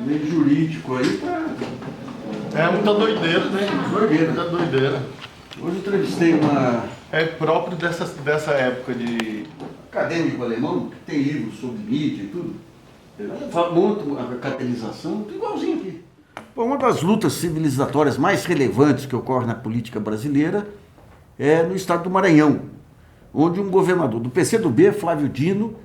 meio jurídico aí tá. É muita doideira, né? Doideira. Muita doideira. Hoje eu entrevistei uma É próprio dessa época de... acadêmico alemão que tem livros sobre mídia e tudo. Monta a caracterização, tudo igualzinho aqui. Bom, uma das lutas civilizatórias mais relevantes que ocorre na política brasileira é no estado do Maranhão, onde um governador do PCdoB, Flávio Dino,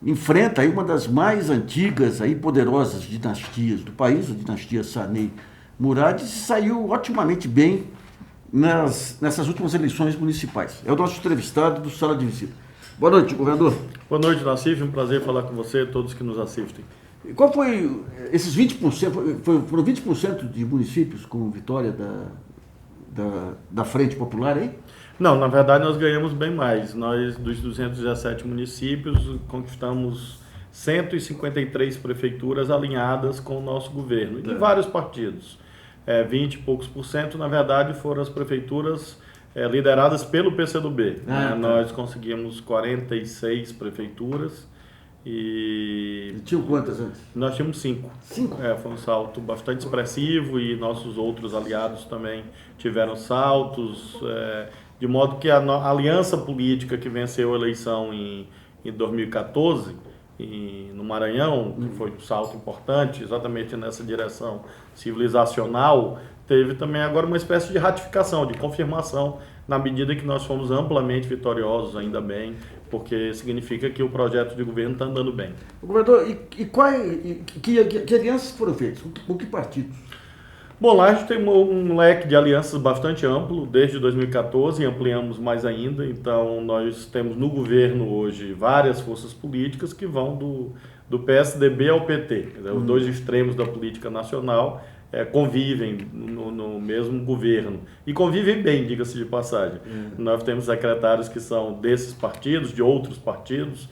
enfrenta aí uma das mais antigas e poderosas dinastias do país, a dinastia Sarney Murad, e saiu otimamente bem nessas últimas eleições municipais. É o nosso entrevistado do Sala de Visita. Boa noite, governador. Boa noite, Nassif. Um prazer falar com você e todos que nos assistem. E qual foi esses 20%? Foram 20% de municípios com vitória da Frente Popular aí? Não, na verdade nós ganhamos bem mais. Nós, dos 217 municípios, conquistamos 153 prefeituras alinhadas com o nosso governo, e de vários partidos. 20 e poucos por cento, na verdade, foram as prefeituras lideradas pelo PCdoB. Tá. Nós conseguimos 46 prefeituras e... Tinham quantas antes? Nós tínhamos 5. 5? Foi um salto bastante expressivo e nossos outros aliados também tiveram saltos, de modo que a aliança política que venceu a eleição em 2014, no Maranhão, que foi um salto importante exatamente nessa direção civilizacional, teve também agora uma espécie de ratificação, de confirmação, na medida que nós fomos amplamente vitoriosos, ainda bem, porque significa que o projeto de governo está andando bem. Governador, que alianças foram feitas? Com que partidos? Bom, lá a gente tem um leque de alianças bastante amplo, desde 2014, e ampliamos mais ainda. Então, nós temos no governo hoje várias forças políticas que vão do PSDB ao PT. Os dois extremos da política nacional convivem no mesmo governo. E convivem bem, diga-se de passagem. Nós temos secretários que são desses partidos, de outros partidos.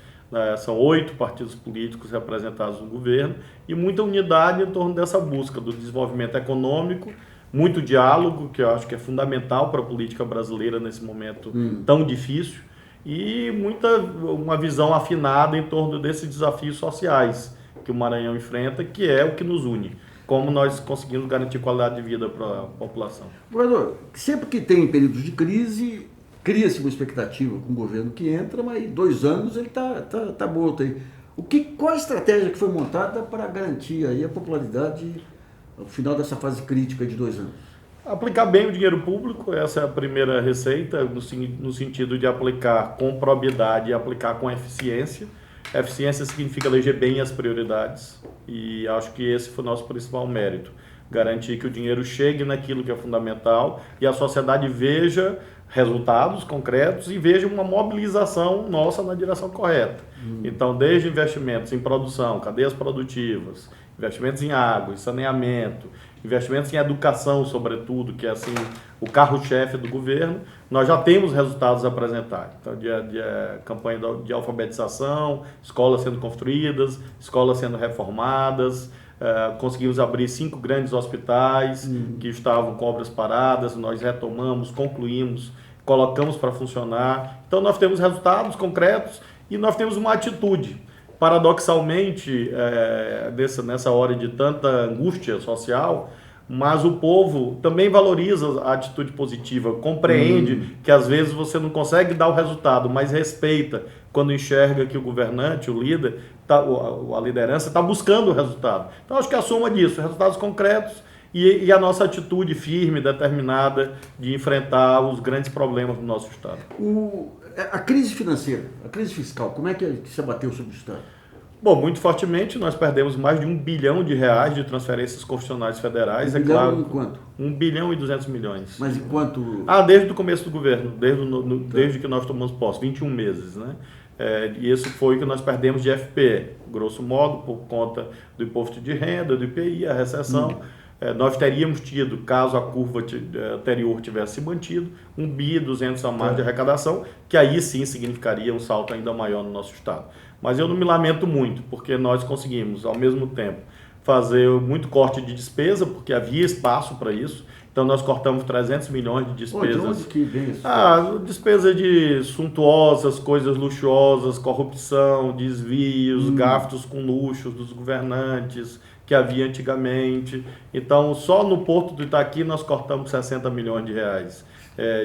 São 8 partidos políticos representados no governo e muita unidade em torno dessa busca do desenvolvimento econômico, muito diálogo, que eu acho que é fundamental para a política brasileira nesse momento tão difícil, e uma visão afinada em torno desses desafios sociais que o Maranhão enfrenta, que é o que nos une. Como nós conseguimos garantir qualidade de vida para a população. Governador, sempre que tem períodos de crise, cria-se uma expectativa com o governo que entra, mas em 2 anos ele tá morto aí. Qual a estratégia que foi montada para garantir aí a popularidade ao final dessa fase crítica de 2 anos? Aplicar bem o dinheiro público, essa é a primeira receita, no sentido de aplicar com probidade e aplicar com eficiência. Eficiência significa eleger bem as prioridades, e acho que esse foi o nosso principal mérito. Garantir que o dinheiro chegue naquilo que é fundamental e a sociedade veja resultados concretos e veja uma mobilização nossa na direção correta. Então, desde investimentos em produção, cadeias produtivas, investimentos em água, em saneamento, investimentos em educação, sobretudo, que é assim o carro-chefe do governo, nós já temos resultados a apresentar. Então, de campanha de alfabetização, escolas sendo construídas, escolas sendo reformadas, conseguimos abrir 5 grandes hospitais que estavam com obras paradas, nós retomamos, concluímos, colocamos para funcionar. Então, nós temos resultados concretos e nós temos uma atitude. Paradoxalmente, nessa hora de tanta angústia social, mas o povo também valoriza a atitude positiva, compreende que às vezes você não consegue dar o resultado, mas respeita quando enxerga que o governante, o líder, a liderança está buscando o resultado. Então acho que é a soma disso, resultados concretos e a nossa atitude firme, determinada de enfrentar os grandes problemas do nosso Estado. A crise financeira, a crise fiscal, como é que se abateu sobre o Estado? Bom, muito fortemente, nós perdemos mais de R$1 bilhão de transferências constitucionais federais. 1 bilhão em quanto? 1 bilhão e 200 milhões. Mas em quanto? Desde o começo do governo, desde que nós tomamos posse, 21 meses, né? E isso foi o que nós perdemos de FPE, grosso modo, por conta do imposto de renda, do IPI, a recessão. Nós teríamos tido, caso a curva anterior tivesse se mantido, 1 bi e 200 a mais de arrecadação, que aí sim significaria um salto ainda maior no nosso Estado. Mas eu não me lamento muito, porque nós conseguimos, ao mesmo tempo, fazer muito corte de despesa, porque havia espaço para isso, Então nós cortamos 300 milhões de despesas. De onde que vem isso? Despesa de suntuosas, coisas luxuosas, corrupção, desvios, gastos com luxos dos governantes que havia antigamente. Então só no Porto do Itaqui nós cortamos 60 milhões de reais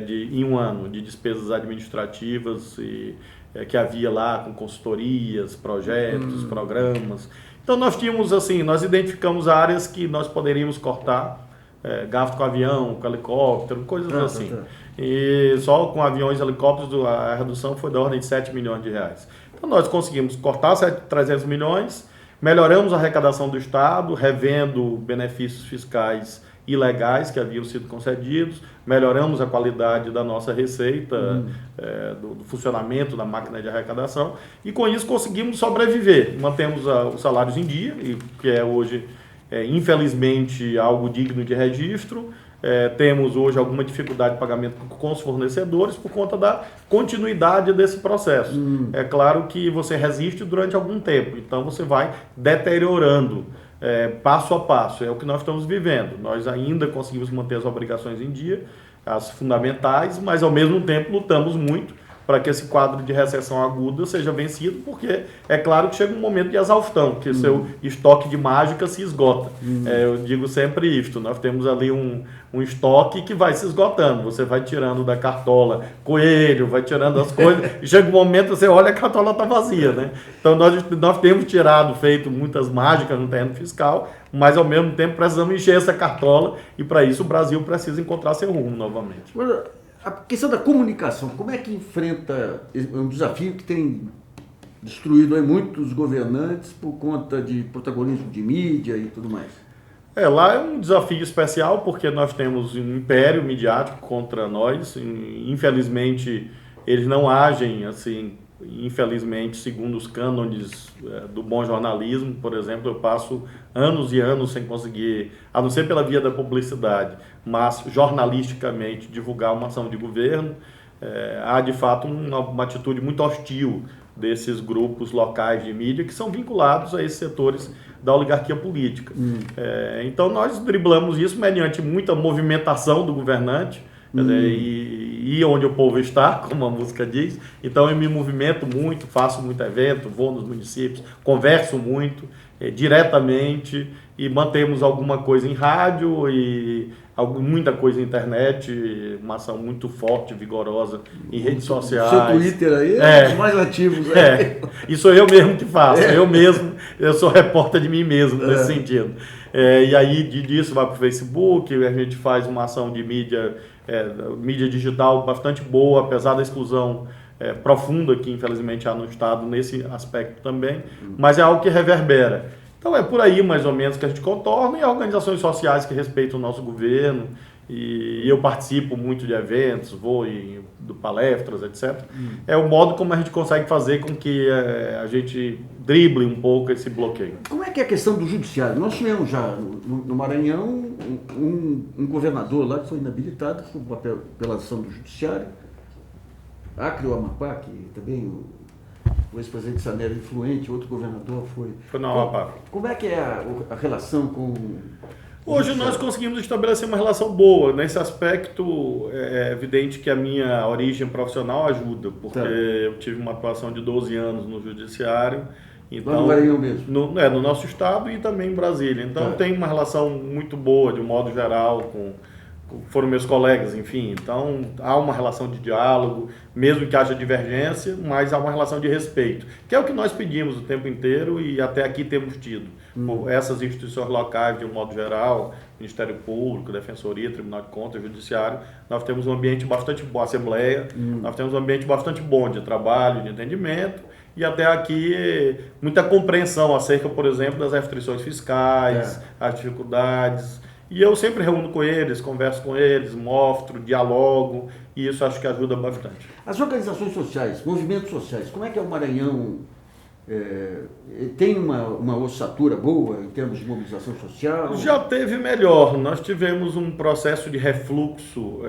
em um ano de despesas administrativas que havia lá com consultorias, projetos, programas. Então nós tínhamos assim, nós identificamos áreas que nós poderíamos cortar, gasto com avião, com helicóptero, coisas assim. E só com aviões e helicópteros a redução foi da ordem de 7 milhões de reais. Então nós conseguimos cortar 300 milhões, melhoramos a arrecadação do Estado, revendo benefícios fiscais ilegais que haviam sido concedidos, melhoramos a qualidade da nossa receita, do funcionamento da máquina de arrecadação, e com isso conseguimos sobreviver. Mantemos os salários em dia, que é hoje, infelizmente, algo digno de registro. Temos hoje alguma dificuldade de pagamento com os fornecedores por conta da continuidade desse processo. É claro que você resiste durante algum tempo, então você vai deteriorando passo a passo. É o que nós estamos vivendo. Nós ainda conseguimos manter as obrigações em dia, as fundamentais, mas ao mesmo tempo lutamos muito para que esse quadro de recessão aguda seja vencido, porque é claro que chega um momento de exaustão, que seu estoque de mágica se esgota. Eu digo sempre isto, nós temos ali um estoque que vai se esgotando, você vai tirando da cartola coelho, vai tirando as coisas, e chega um momento você olha, a cartola está vazia, né? Então nós temos feito muitas mágicas no terreno fiscal, mas ao mesmo tempo precisamos encher essa cartola, e para isso o Brasil precisa encontrar seu rumo novamente. A questão da comunicação, como é que enfrenta um desafio que tem destruído aí muitos governantes por conta de protagonismo de mídia e tudo mais? Lá é um desafio especial porque nós temos um império midiático contra nós. Infelizmente, eles não agem assim, infelizmente, segundo os cânones do bom jornalismo. Por exemplo, eu passo anos e anos sem conseguir, a não ser pela via da publicidade, mas jornalisticamente divulgar uma ação de governo. Há de fato uma atitude muito hostil desses grupos locais de mídia que são vinculados a esses setores da oligarquia política. Então nós driblamos isso mediante muita movimentação do governante, e onde o povo está, como a música diz. Então eu me movimento muito, faço muito evento, vou nos municípios, converso muito diretamente, e mantemos alguma coisa em rádio e muita coisa na internet, uma ação muito forte, vigorosa em redes sociais. O seu Twitter aí é os mais ativos. E sou eu mesmo que faço, eu sou repórter de mim mesmo nesse sentido. E aí disso vai para o Facebook, a gente faz uma ação de mídia digital bastante boa, apesar da exclusão profunda que infelizmente há no Estado nesse aspecto também, mas é algo que reverbera. Então é por aí mais ou menos que a gente contorna, e organizações sociais que respeitam o nosso governo, e eu participo muito de eventos, vou em palestras, etc. É o modo como a gente consegue fazer com que a gente drible um pouco esse bloqueio. Como é que é a questão do judiciário? Nós tivemos já no Maranhão um governador lá que foi inabilitado pela ação do judiciário, Acre ou Amapá, que também o ex-presidente Sané era influente, outro governador foi no Amapá. Como é que é a relação com... Hoje nós conseguimos estabelecer uma relação boa. Nesse aspecto, é evidente que a minha origem profissional ajuda, porque eu tive uma atuação de 12 anos no judiciário. Então, lá no Maranhão mesmo? No nosso estado e também em Brasília. Então tem uma relação muito boa, de um modo geral, foram meus colegas, enfim. Então há uma relação de diálogo, mesmo que haja divergência, mas há uma relação de respeito, que é o que nós pedimos o tempo inteiro e até aqui temos tido. Por essas instituições locais, de um modo geral, Ministério Público, Defensoria, Tribunal de Contas, Judiciário, nós temos um ambiente bastante bom, Assembleia, nós temos um ambiente bastante bom de trabalho, de entendimento, e até aqui muita compreensão acerca, por exemplo, das restrições fiscais, as dificuldades. E eu sempre reúno com eles, converso com eles, mostro, dialogo, e isso acho que ajuda bastante. As organizações sociais, movimentos sociais, como é que é o Maranhão? Tem uma ossatura boa em termos de mobilização social? Já teve melhor. Nós tivemos um processo de refluxo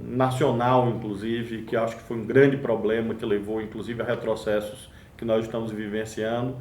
nacional, inclusive, que acho que foi um grande problema, que levou, inclusive, a retrocessos que nós estamos vivenciando,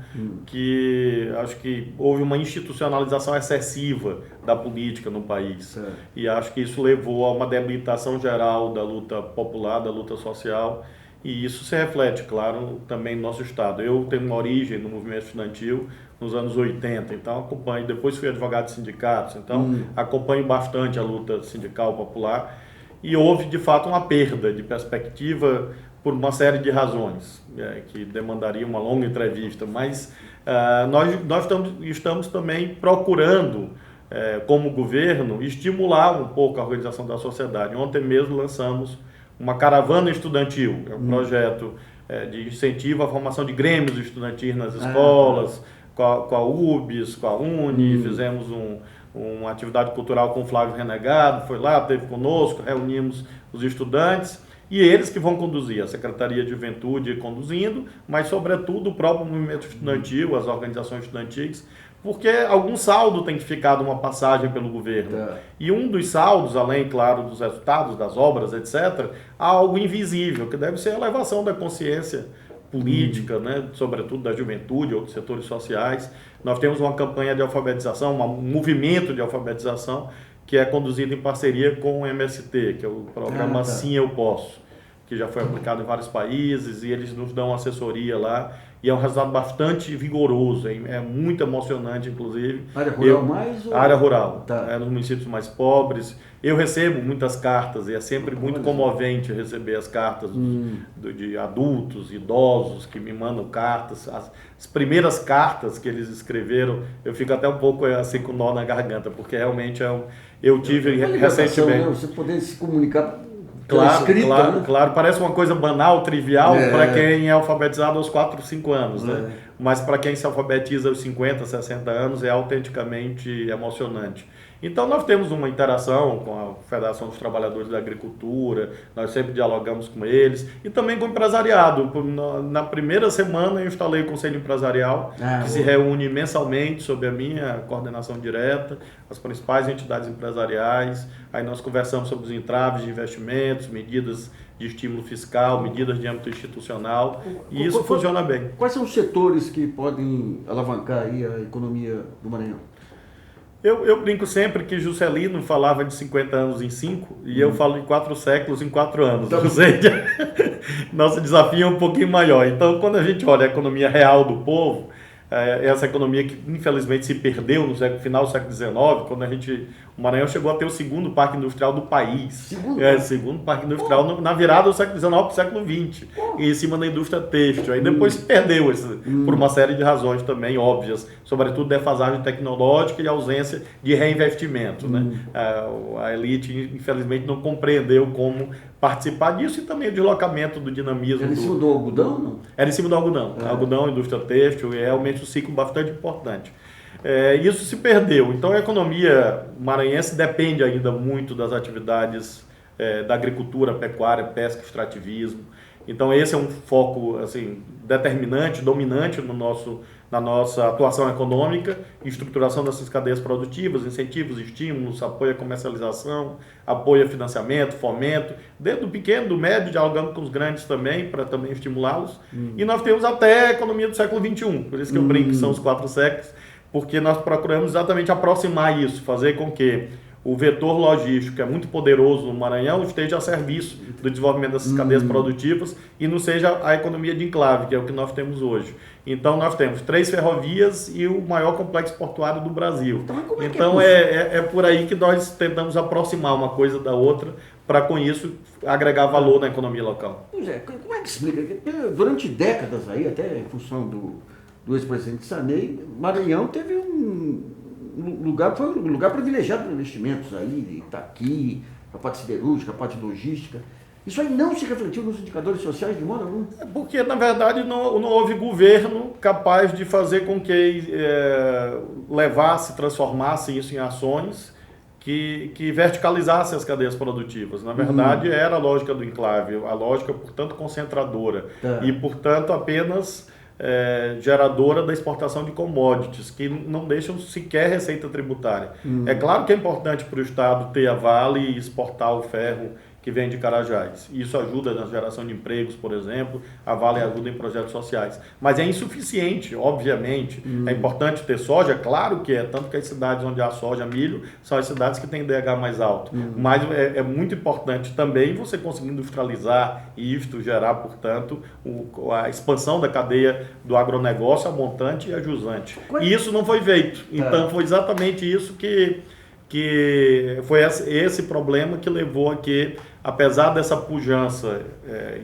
que acho que houve uma institucionalização excessiva da política no país. E acho que isso levou a uma debilitação geral da luta popular, da luta social, e isso se reflete, claro, também no nosso Estado. Eu tenho uma origem no movimento estudantil nos anos 80, então acompanho, depois fui advogado de sindicatos, então acompanho bastante a luta sindical popular, e houve, de fato, uma perda de perspectiva por uma série de razões, que demandaria uma longa entrevista, mas nós estamos também procurando, como governo, estimular um pouco a organização da sociedade. Ontem mesmo lançamos uma caravana estudantil, um projeto de incentivo à formação de grêmios estudantis nas escolas, com a UBS, com a UNE, fizemos uma atividade cultural com o Flávio Renegado, foi lá, esteve conosco, reunimos os estudantes, e eles que vão conduzir, a Secretaria de Juventude conduzindo, mas sobretudo o próprio movimento estudantil, as organizações estudantis, porque algum saldo tem que ficar de uma passagem pelo governo. E um dos saldos, além, claro, dos resultados, das obras, etc., há algo invisível, que deve ser a elevação da consciência política, né, sobretudo da juventude, outros setores sociais. Nós temos uma campanha de alfabetização, um movimento de alfabetização, que é conduzido em parceria com o MST, que é o programa Sim Eu Posso, que já foi aplicado em vários países, e eles nos dão assessoria lá, e é um resultado bastante vigoroso, é muito emocionante, inclusive. Área rural Área rural, nos municípios mais pobres. Eu recebo muitas cartas, e é sempre muito comovente receber as cartas de adultos, idosos, que me mandam cartas. As primeiras cartas que eles escreveram, eu fico até um pouco assim com nó na garganta, porque realmente eu tive recentemente... Né? Você poder se comunicar... Claro, parece uma coisa banal, trivial, para quem é alfabetizado aos 4, 5 anos, né? Mas para quem se alfabetiza aos 50, 60 anos é autenticamente emocionante. Então nós temos uma interação com a Federação dos Trabalhadores da Agricultura, nós sempre dialogamos com eles, e também com o empresariado. Na primeira semana eu instalei o Conselho Empresarial, que se reúne mensalmente sob a minha coordenação direta, as principais entidades empresariais. Aí nós conversamos sobre os entraves de investimentos, medidas de estímulo fiscal, medidas de âmbito institucional, e isso funciona bem. Quais são os setores que podem alavancar aí a economia do Maranhão? Eu brinco sempre que Juscelino falava de 50 anos em 5, e eu falo de 4 séculos em 4 anos. Ou seja, nosso desafio é um pouquinho maior. Então, quando a gente olha a economia real do povo, essa economia que infelizmente se perdeu no final do século XIX, quando o Maranhão chegou a ter o segundo parque industrial do país. Segundo parque industrial na virada do século XIX para o século XX, em cima da indústria têxtil. Aí depois se perdeu por uma série de razões também óbvias, sobretudo defasagem tecnológica e ausência de reinvestimento. Né? A elite, infelizmente, não compreendeu como participar disso, e também o deslocamento do dinamismo. Era em cima do algodão, não? Era em cima do algodão. Algodão, indústria têxtil, é realmente um ciclo bastante importante. Isso se perdeu. Então a economia maranhense depende ainda muito das atividades da agricultura, pecuária, pesca, extrativismo. Então esse é um foco assim, determinante, dominante na nossa atuação econômica, estruturação dessas cadeias produtivas, incentivos, estímulos, apoio à comercialização, apoio a financiamento, fomento, desde o pequeno, do médio, dialogando com os grandes também, para também estimulá-los. E nós temos até a economia do século XXI, por isso que eu brinco que são os 4 séculos, porque nós procuramos exatamente aproximar isso, fazer com que o vetor logístico, que é muito poderoso no Maranhão, esteja a serviço do desenvolvimento dessas cadeias produtivas e não seja a economia de enclave, que é o que nós temos hoje. Então, nós temos 3 ferrovias e o maior complexo portuário do Brasil. Então, é por aí que nós tentamos aproximar uma coisa da outra, para, com isso, agregar valor na economia local. Pois é, como é que explica? Durante décadas aí, até em função do ex-presidente Sarney, Maranhão teve foi um lugar privilegiado para investimentos aí, Itaqui, a parte siderúrgica, a parte logística. Isso aí não se refletiu nos indicadores sociais de modo algum? Porque, na verdade, não houve governo capaz de fazer com que transformasse isso em ações que verticalizasse as cadeias produtivas. Na verdade, era a lógica do enclave, a lógica, portanto, concentradora. E, portanto, apenas geradora da exportação de commodities, que não deixam sequer receita tributária. É claro que é importante para o Estado ter a Vale e exportar o ferro que vem de Carajás. Isso ajuda na geração de empregos, por exemplo, a Vale ajuda em projetos sociais. Mas é insuficiente, obviamente. É importante ter soja, claro que é, tanto que as cidades onde há soja, milho, são as cidades que têm DH mais alto. Mas é muito importante também você conseguir industrializar e isto gerar, portanto, a expansão da cadeia do agronegócio, a montante e a jusante. E isso não foi feito. Então, foi exatamente isso que foi esse problema que levou a que, apesar dessa pujança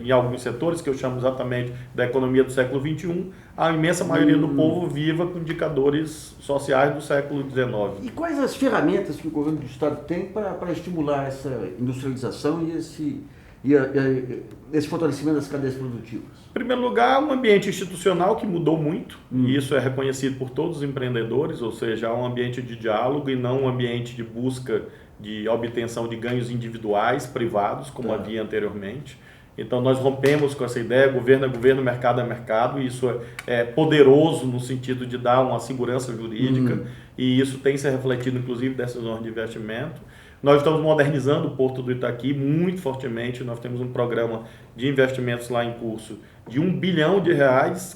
em alguns setores, que eu chamo exatamente da economia do século XXI, a imensa maioria do povo viva com indicadores sociais do século XIX. E quais as ferramentas que o governo do Estado tem para estimular essa industrialização e esse fortalecimento das cadeias produtivas? Em primeiro lugar, um ambiente institucional que mudou muito, e isso é reconhecido por todos os empreendedores, ou seja, há um ambiente de diálogo e não um ambiente de busca de obtenção de ganhos individuais, privados, como havia anteriormente. Então, nós rompemos com essa ideia, governo é governo, mercado é mercado, e isso é poderoso no sentido de dar uma segurança jurídica, e isso tem se refletido, inclusive, em decisões de investimento. Nós estamos modernizando o Porto do Itaqui muito fortemente, nós temos um programa de investimentos lá em curso de R$1 bilhão,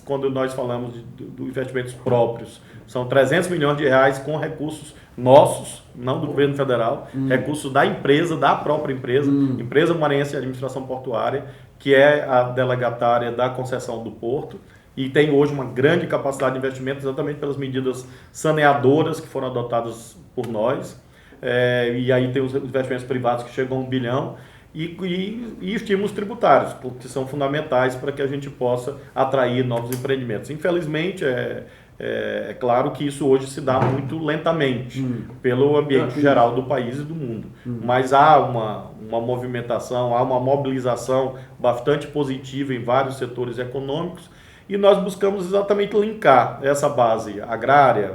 quando nós falamos de investimentos próprios. São 300 milhões de reais com recursos nossos, não do governo federal, recursos da empresa, da própria empresa, Empresa Maranhense de Administração Portuária, que é a delegatária da concessão do porto, e tem hoje uma grande capacidade de investimento exatamente pelas medidas saneadoras que foram adotadas por nós. E aí tem os investimentos privados que chegam a R$1 bilhão e estímulos tributários, que são fundamentais para que a gente possa atrair novos empreendimentos. Infelizmente, é claro que isso hoje se dá muito lentamente pelo ambiente geral do país e do mundo, mas há uma movimentação, há uma mobilização bastante positiva em vários setores econômicos. E nós buscamos exatamente linkar essa base agrária,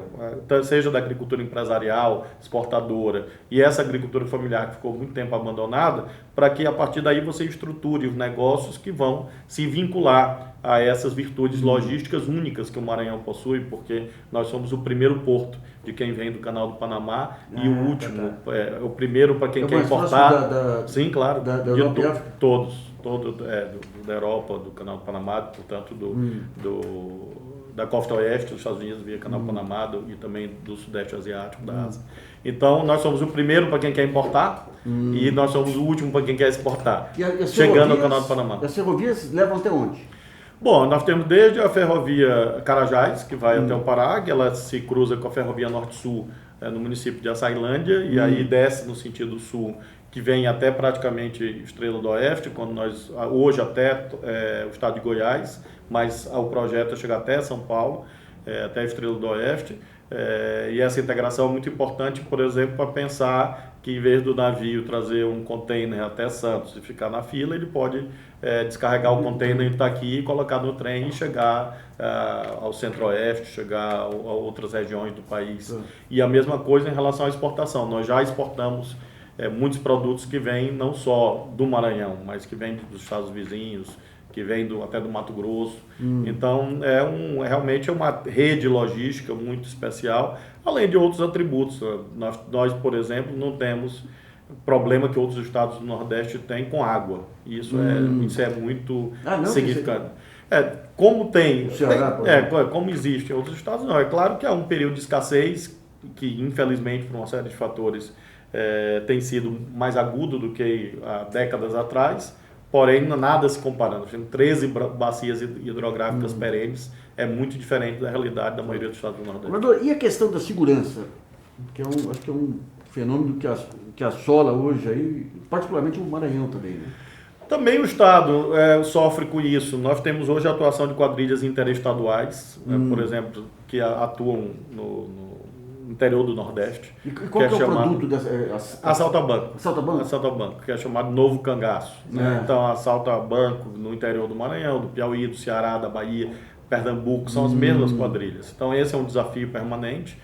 seja da agricultura empresarial, exportadora, e essa agricultura familiar que ficou muito tempo abandonada, para que a partir daí você estruture os negócios que vão se vincular a essas virtudes logísticas únicas que o Maranhão possui, porque nós somos o primeiro porto de quem vem do Canal do Panamá e o último, o primeiro para quem quer importar. Sim, claro, todos. Da Europa, do Canal do Panamá, portanto, da costa oeste dos Estados Unidos, via Canal do Panamá, e também do Sudeste Asiático, da Ásia. Então, nós somos o primeiro para quem quer importar e nós somos o último para quem quer exportar, chegando ao Canal do Panamá. As ferrovias levam até onde? Bom, nós temos desde a ferrovia Carajás, que vai até o Pará, que ela se cruza com a ferrovia Norte-Sul no município de Açailândia, e aí desce no sentido sul, que vem até praticamente Estrela do Oeste, quando nós, hoje até o estado de Goiás, mas o projeto chega até São Paulo, até Estrela do Oeste, e essa integração é muito importante, por exemplo, para pensar que em vez do navio trazer um container até Santos e ficar na fila, ele pode descarregar o container em Itaqui e colocar no trem e chegar ao Centro-Oeste, chegar a outras regiões do país. E a mesma coisa em relação à exportação, nós já exportamos muitos produtos que vêm não só do Maranhão, mas que vêm dos estados vizinhos, que vêm até do Mato Grosso. Então, realmente é uma rede logística muito especial, além de outros atributos. Nós, por exemplo, não temos problema que outros estados do Nordeste têm com água. Isso é muito significante. Como como existe em outros estados, não. É claro que há um período de escassez que, infelizmente, por uma série de fatores, tem sido mais agudo do que há décadas atrás, porém nada se comparando. Temos 13 bacias hidrográficas perenes, é muito diferente da realidade da maioria dos estados do Nordeste. Governador, e a questão da segurança, que acho que é um fenômeno que assola hoje, aí, particularmente o Maranhão também, né? Também o Estado sofre com isso. Nós temos hoje a atuação de quadrilhas interestaduais, por exemplo, que atuam no interior do Nordeste. E qual que é o produto dessa? Assalta banco. Assalta banco? Assalta banco, que é chamado Novo Cangaço. Então, assalta banco no interior do Maranhão, do Piauí, do Ceará, da Bahia, Pernambuco, são as mesmas quadrilhas. Então, esse é um desafio permanente.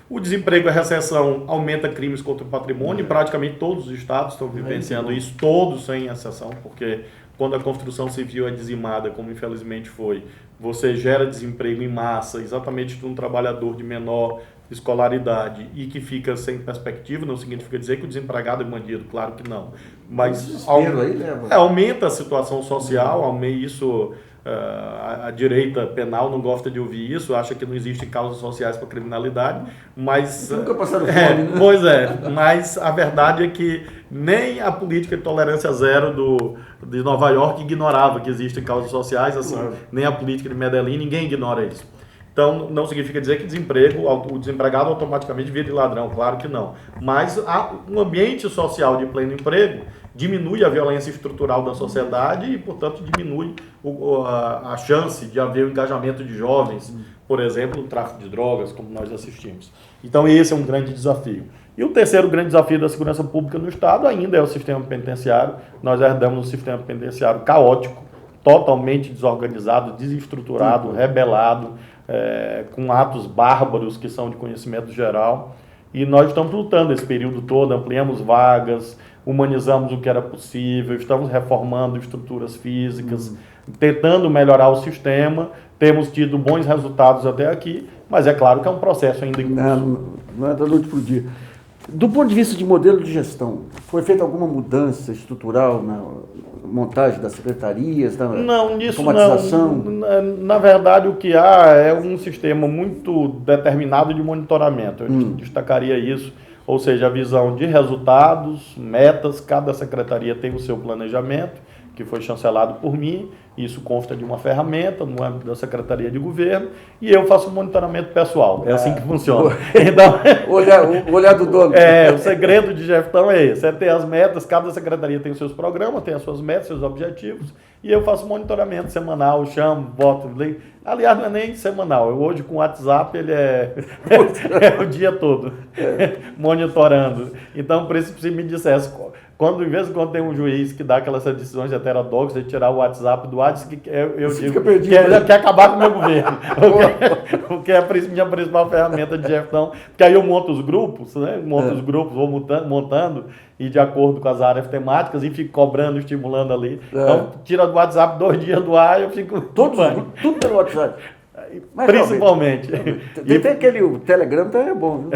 O desemprego e a recessão aumenta crimes contra o patrimônio, e praticamente todos os estados estão vivenciando isso, todos sem exceção, porque quando a construção civil é dizimada, como infelizmente foi, você gera desemprego em massa, exatamente de um trabalhador de menor escolaridade e que fica sem perspectiva, não significa dizer que o desempregado é bandido, claro que não. Mas aumenta a situação social, isso a direita penal não gosta de ouvir isso, acha que não existem causas sociais para criminalidade, mas... Nunca passaram fome, né? Pois é, mas a verdade é que nem a política de tolerância zero de Nova York ignorava que existem causas sociais, assim, nem a política de Medellín, ninguém ignora isso. Então, não significa dizer que o desempregado automaticamente vira ladrão, claro que não. Mas um ambiente social de pleno emprego diminui a violência estrutural da sociedade e, portanto, diminui a chance de haver o engajamento de jovens, por exemplo, no tráfico de drogas, como nós assistimos. Então, esse é um grande desafio. E o terceiro grande desafio da segurança pública no Estado ainda é o sistema penitenciário. Nós herdamos um sistema penitenciário caótico, totalmente desorganizado, desestruturado, rebelado, com atos bárbaros que são de conhecimento geral. E nós estamos lutando esse período todo, ampliamos vagas, humanizamos o que era possível, estamos reformando estruturas físicas, tentando melhorar o sistema, temos tido bons resultados até aqui, mas é claro que é um processo ainda em curso. Não é da noite para o dia. Do ponto de vista de modelo de gestão, foi feita alguma mudança estrutural na montagem das secretarias, da automatização? Não. Na verdade, o que há é um sistema muito determinado de monitoramento. Eu destacaria isso, ou seja, a visão de resultados, metas, cada secretaria tem o seu planejamento, que foi chancelado por mim, isso consta de uma ferramenta no âmbito da Secretaria de Governo, e eu faço um monitoramento pessoal, é assim que funciona. Então, o olhar do dono. O segredo de gestão é esse, é ter as metas, cada secretaria tem os seus programas, tem as suas metas, seus objetivos, e eu faço monitoramento semanal, chamo, boto, aliás, não é nem semanal, hoje com o WhatsApp ele é o dia todo, monitorando. Então, por isso, se me dissesse, de vez em quando tem um juiz que dá aquelas decisões heterodoxas de tirar o WhatsApp do WhatsApp, eu digo que quer acabar com o meu governo, porque é a minha principal ferramenta de gestão, porque aí eu monto os grupos, vou montando, e de acordo com as áreas temáticas, e fico cobrando, estimulando ali. Então, tira do WhatsApp 2 dias do ar, eu fico... Tudo pelo WhatsApp. Mas, principalmente. Tem o Telegram também é bom, viu?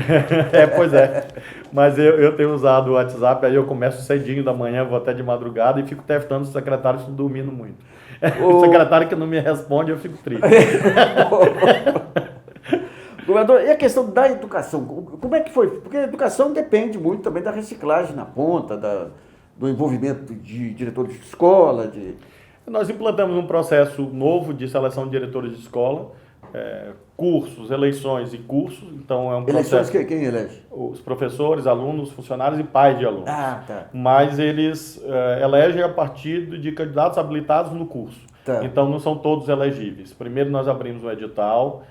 Pois é. Mas eu tenho usado o WhatsApp, aí eu começo cedinho da manhã, vou até de madrugada e fico testando os secretários que estão dormindo muito. O secretário que não me responde, eu fico triste. Governador, e a questão da educação? Como é que foi? Porque a educação depende muito também da reciclagem na ponta, do envolvimento de diretores de escola. Nós implantamos um processo novo de seleção de diretores de escola, cursos, eleições e cursos. Então é um processo. Eleições quem elege? Os professores, alunos, funcionários e pais de alunos. Tá. Mas eles elegem a partir de candidatos habilitados no curso. Tá. Então não são todos elegíveis. Primeiro nós abrimos um edital.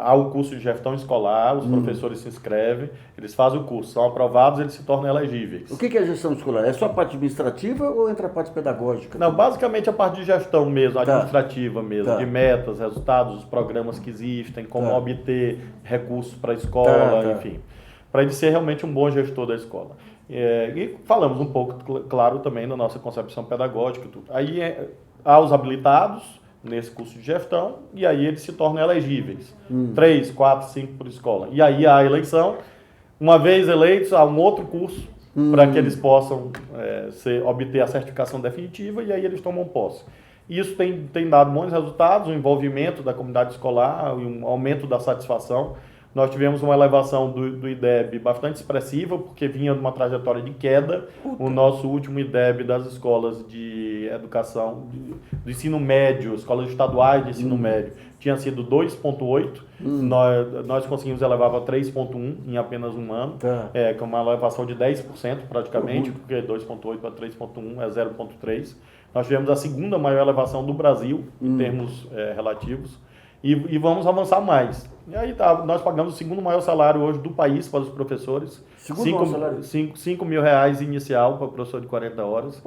Há um curso de gestão escolar, os professores se inscrevem, eles fazem o curso, são aprovados, eles se tornam elegíveis. O que é gestão escolar? É só a parte administrativa ou entra a parte pedagógica? Não, basicamente a parte de gestão mesmo, administrativa mesmo, de metas, resultados, os programas que existem, como obter recursos para a escola, enfim, para ele ser realmente um bom gestor da escola. E falamos um pouco, claro, também da nossa concepção pedagógica. Tudo. Aí há os habilitados nesse curso de gestão, e aí eles se tornam elegíveis. 3, 4, 5 por escola. E aí há a eleição. Uma vez eleitos, há um outro curso para que eles possam obter a certificação definitiva, e aí eles tomam posse. Isso tem dado bons resultados, o envolvimento da comunidade escolar, um aumento da satisfação. Nós tivemos uma elevação do IDEB bastante expressiva, porque vinha de uma trajetória de queda. O nosso último IDEB das escolas de educação, do ensino médio, escolas estaduais de ensino médio, tinha sido 2,8. Nós conseguimos elevar para 3,1 em apenas um ano, com uma elevação de 10% praticamente, porque 2,8 para 3,1 é 0,3. Nós tivemos a segunda maior elevação do Brasil, em termos relativos. E vamos avançar mais. E aí nós pagamos o segundo maior salário hoje do país para os professores. Segundo maior salário? 5 mil reais inicial para o professor de 40 horas.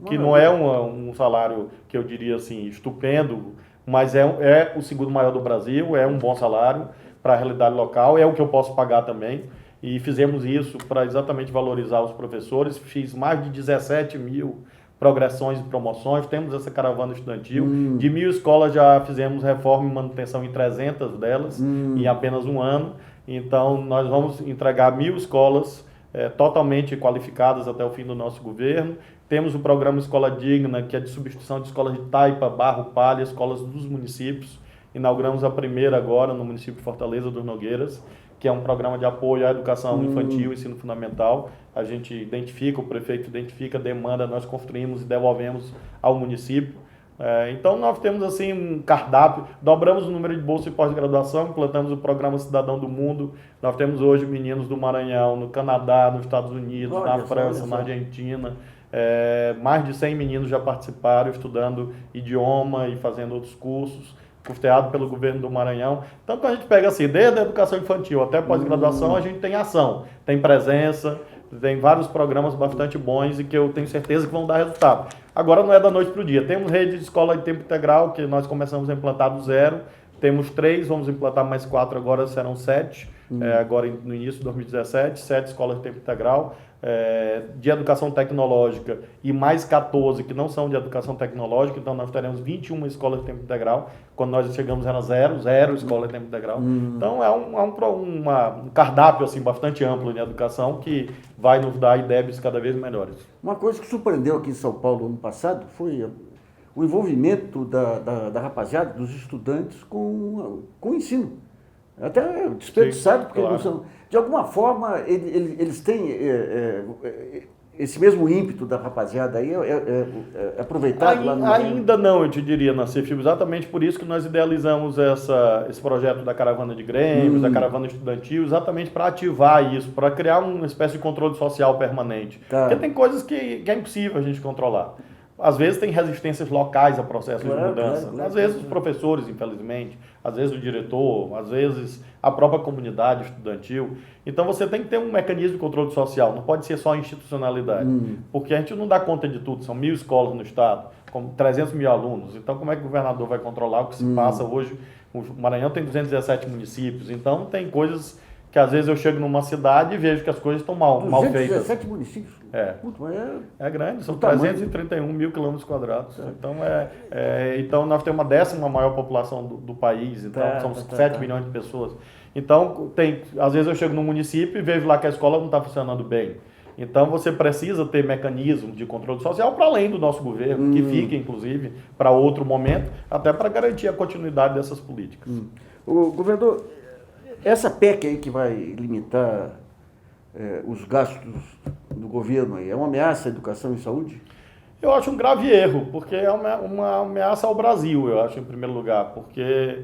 Que não é um salário que eu diria assim, estupendo, mas é o segundo maior do Brasil, é um bom salário para a realidade local, é o que eu posso pagar também. E fizemos isso para exatamente valorizar os professores. Fiz mais de 17 mil progressões e promoções, temos essa caravana estudantil. De 1.000 escolas já fizemos reforma e manutenção em 300 delas, em apenas um ano. Então, nós vamos entregar 1.000 escolas totalmente qualificadas até o fim do nosso governo. Temos o programa Escola Digna, que é de substituição de escolas de taipa, barro, palha, escolas dos municípios. Inauguramos a primeira agora no município de Fortaleza dos Nogueiras, que é um programa de apoio à educação infantil e ensino fundamental. A gente identifica, o prefeito identifica a demanda, nós construímos e devolvemos ao município. Então, nós temos assim um cardápio, dobramos o número de bolsas de pós-graduação, implantamos o programa Cidadão do Mundo. Nós temos hoje meninos do Maranhão, no Canadá, nos Estados Unidos, na França, na Argentina. Mais de 100 meninos já participaram, estudando idioma e fazendo outros cursos, custeado pelo governo do Maranhão. Então, quando a gente pega assim, desde a educação infantil até a pós-graduação, a gente tem ação, tem presença, tem vários programas bastante bons e que eu tenho certeza que vão dar resultado. Agora não é da noite para o dia. Temos rede de escola de tempo integral, que nós começamos a implantar do zero. Temos 3, vamos implantar mais 4, agora serão 7. Agora no início de 2017, 7 escolas de tempo integral. De educação tecnológica e mais 14 que não são de educação tecnológica, então nós teremos 21 escolas de tempo integral. Quando nós chegamos era zero escola de tempo integral. Então é um cardápio assim, bastante amplo de educação que vai nos dar IDEBs cada vez melhores. Uma coisa que surpreendeu aqui em São Paulo ano passado foi o envolvimento da rapaziada, dos estudantes com o ensino. Até desperdiçado, porque claro, não são, de alguma forma eles têm esse mesmo ímpeto da rapaziada aí, aproveitado lá no... Ainda não, eu te diria, na CEFIB, exatamente por isso que nós idealizamos esse projeto da caravana de grêmios, da caravana estudantil, exatamente para ativar isso, para criar uma espécie de controle social permanente. Tá. Porque tem coisas que é impossível a gente controlar. Às vezes tem resistências locais a processos de mudança. Às vezes os professores, infelizmente, às vezes o diretor, às vezes a própria comunidade estudantil. Então você tem que ter um mecanismo de controle social, não pode ser só institucionalidade. Porque a gente não dá conta de tudo, são 1.000 escolas no estado, com 300 mil alunos. Então como é que o governador vai controlar o que se passa hoje? O Maranhão tem 217 municípios, então tem coisas que às vezes eu chego numa cidade e vejo que as coisas estão mal feitas. 217 municípios? Puta, é grande, são 331 mil quilômetros quadrados. Então nós temos a 10ª maior população do país, então são 7 milhões de pessoas. Então, às vezes eu chego num município e vejo lá que a escola não está funcionando bem. Então você precisa ter mecanismos de controle social para além do nosso governo, que fica inclusive para outro momento, até para garantir a continuidade dessas políticas. O governador, essa PEC aí que vai limitar os gastos do governo aí, é uma ameaça à educação e saúde? Eu acho um grave erro, porque é uma ameaça ao Brasil, eu acho, em primeiro lugar, porque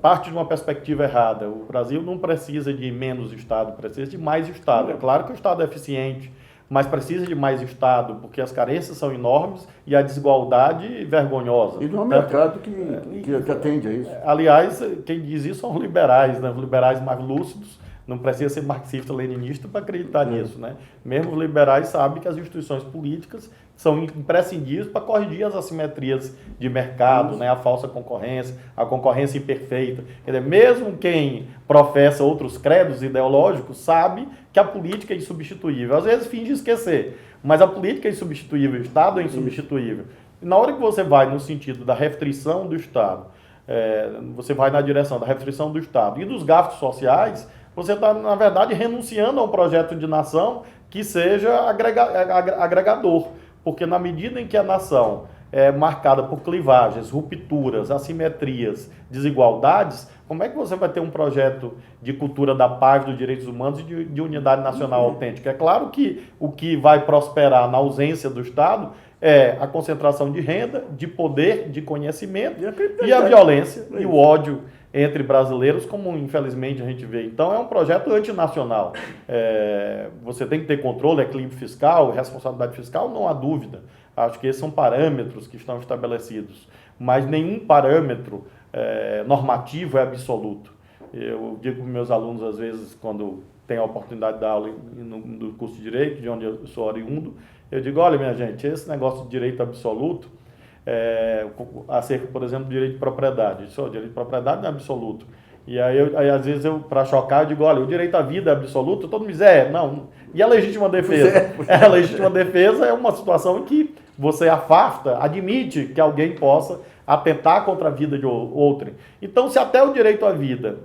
parte de uma perspectiva errada. O Brasil não precisa de menos Estado, precisa de mais Estado. É claro que o Estado é eficiente, mas precisa de mais Estado, porque as carências são enormes e a desigualdade vergonhosa. E não é o mercado que atende a isso. Aliás, quem diz isso são os liberais, né? Os liberais mais lúcidos. Não precisa ser marxista-leninista para acreditar nisso, né? Mesmo os liberais sabem que as instituições políticas são imprescindíveis para corrigir as assimetrias de mercado, né? A falsa concorrência, a concorrência imperfeita. Quer dizer, mesmo quem professa outros credos ideológicos sabe que a política é insubstituível. Às vezes finge esquecer, mas a política é insubstituível, o Estado é insubstituível. E na hora que você vai no sentido da restrição do Estado, você vai na direção da restrição do Estado e dos gastos sociais, você está, na verdade, renunciando a um projeto de nação que seja agregador. Porque na medida em que a nação é marcada por clivagens, rupturas, assimetrias, desigualdades, como é que você vai ter um projeto de cultura da paz, dos direitos humanos e de unidade nacional autêntica? É claro que o que vai prosperar na ausência do Estado é a concentração de renda, de poder, de conhecimento e a violência e o ódio entre brasileiros, como infelizmente a gente vê. Então é um projeto antinacional. Você tem que ter controle, equilíbrio fiscal, responsabilidade fiscal, não há dúvida. Acho que esses são parâmetros que estão estabelecidos, mas nenhum parâmetro normativo é absoluto. Eu digo para meus alunos, às vezes, quando tenho a oportunidade de dar aula no curso de Direito, de onde eu sou oriundo, eu digo, olha, minha gente, esse negócio de direito absoluto, acerca, por exemplo, do direito de propriedade. O direito de propriedade não é absoluto. E aí às vezes, para chocar, eu digo, olha, o direito à vida é absoluto, todo mundo diz, não. E a legítima defesa? A legítima defesa é uma situação em que você afasta, admite que alguém possa atentar contra a vida de outrem. Então, se até o direito à vida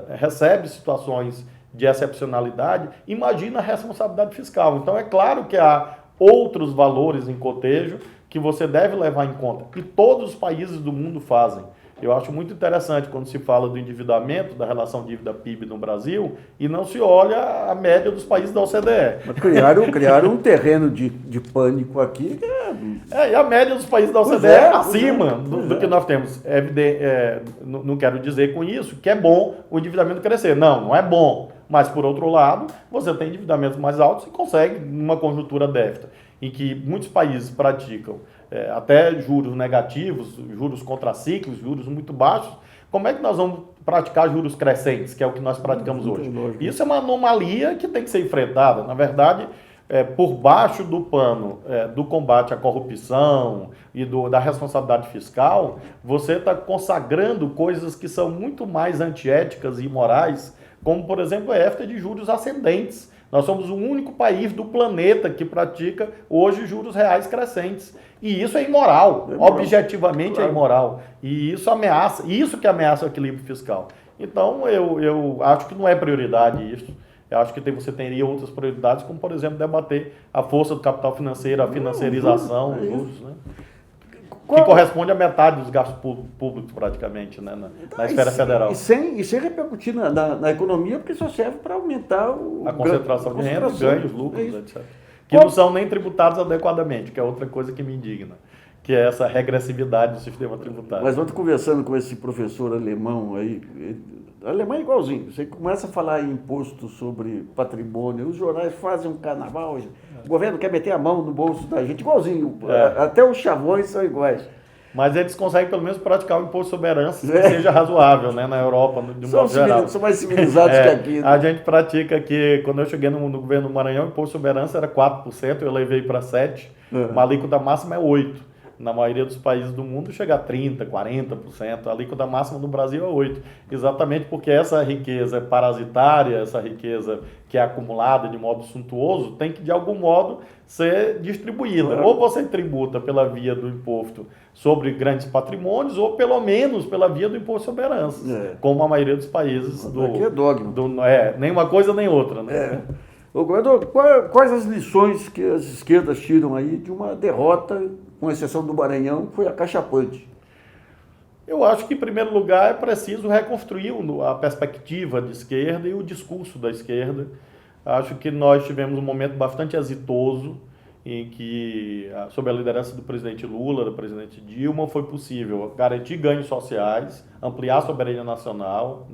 recebe situações de excepcionalidade, imagina a responsabilidade fiscal. Então, é claro que há outros valores em cotejo que você deve levar em conta. E todos os países do mundo fazem. Eu acho muito interessante quando se fala do endividamento, da relação dívida-PIB no Brasil, e não se olha a média dos países da OCDE. Mas criaram um terreno de pânico aqui. E a média dos países da OCDE é acima do que nós temos. Não quero dizer com isso que é bom o endividamento crescer. Não é bom. Mas, por outro lado, você tem endividamentos mais altos e consegue, numa conjuntura desta, em que muitos países praticam até juros negativos, juros contracíclicos, juros muito baixos, como é que nós vamos praticar juros crescentes, que é o que nós praticamos hoje? Isso é uma anomalia que tem que ser enfrentada. Na verdade, por baixo do pano do combate à corrupção e da responsabilidade fiscal, você está consagrando coisas que são muito mais antiéticas e imorais, como, por exemplo, a EFTA de juros ascendentes. Nós somos o único país do planeta que pratica hoje juros reais crescentes. E isso é imoral, objetivamente é imoral. E isso que ameaça o equilíbrio fiscal. Então, eu acho que não é prioridade isso. Eu acho que você teria outras prioridades, como, por exemplo, debater a força do capital financeiro, a financiarização, os juros, né? Que corresponde a metade dos gastos públicos, praticamente, né, na esfera federal. E sem repercutir na economia, porque só serve para aumentar a concentração de renda, ganhos, lucros, etc. Que não são nem tributados adequadamente, que é outra coisa que me indigna, que é essa regressividade do sistema tributário. Mas ontem, conversando com esse professor alemão aí, alemão é igualzinho, você começa a falar em imposto sobre patrimônio, os jornais fazem um carnaval, o governo quer meter a mão no bolso da gente, igualzinho, até os chavões são iguais. Mas eles conseguem pelo menos praticar o imposto sobre heranças que seja razoável, né, na Europa, de modo geral. São mais civilizados que aqui. Né? A gente pratica que, quando eu cheguei no governo do Maranhão, o imposto sobre herança era 4%, eu levei para 7%, a alíquota máxima é 8%. Na maioria dos países do mundo chega a 30%, 40%, a alíquota máxima do Brasil é 8%. Exatamente porque essa riqueza parasitária, essa riqueza que é acumulada de modo suntuoso, tem que de algum modo ser distribuída. Ou você tributa pela via do imposto sobre grandes patrimônios, ou pelo menos pela via do imposto sobre heranças, como a maioria dos países do... Aqui é dogma. Nem uma coisa nem outra, né? Ô, governador, quais as lições que as esquerdas tiram aí de uma derrota, com exceção do Maranhão, que foi acachapante? Eu acho que, em primeiro lugar, é preciso reconstruir a perspectiva de esquerda e o discurso da esquerda. Acho que nós tivemos um momento bastante exitoso em que, sob a liderança do presidente Lula, da presidente Dilma, foi possível garantir ganhos sociais, ampliar a soberania nacional,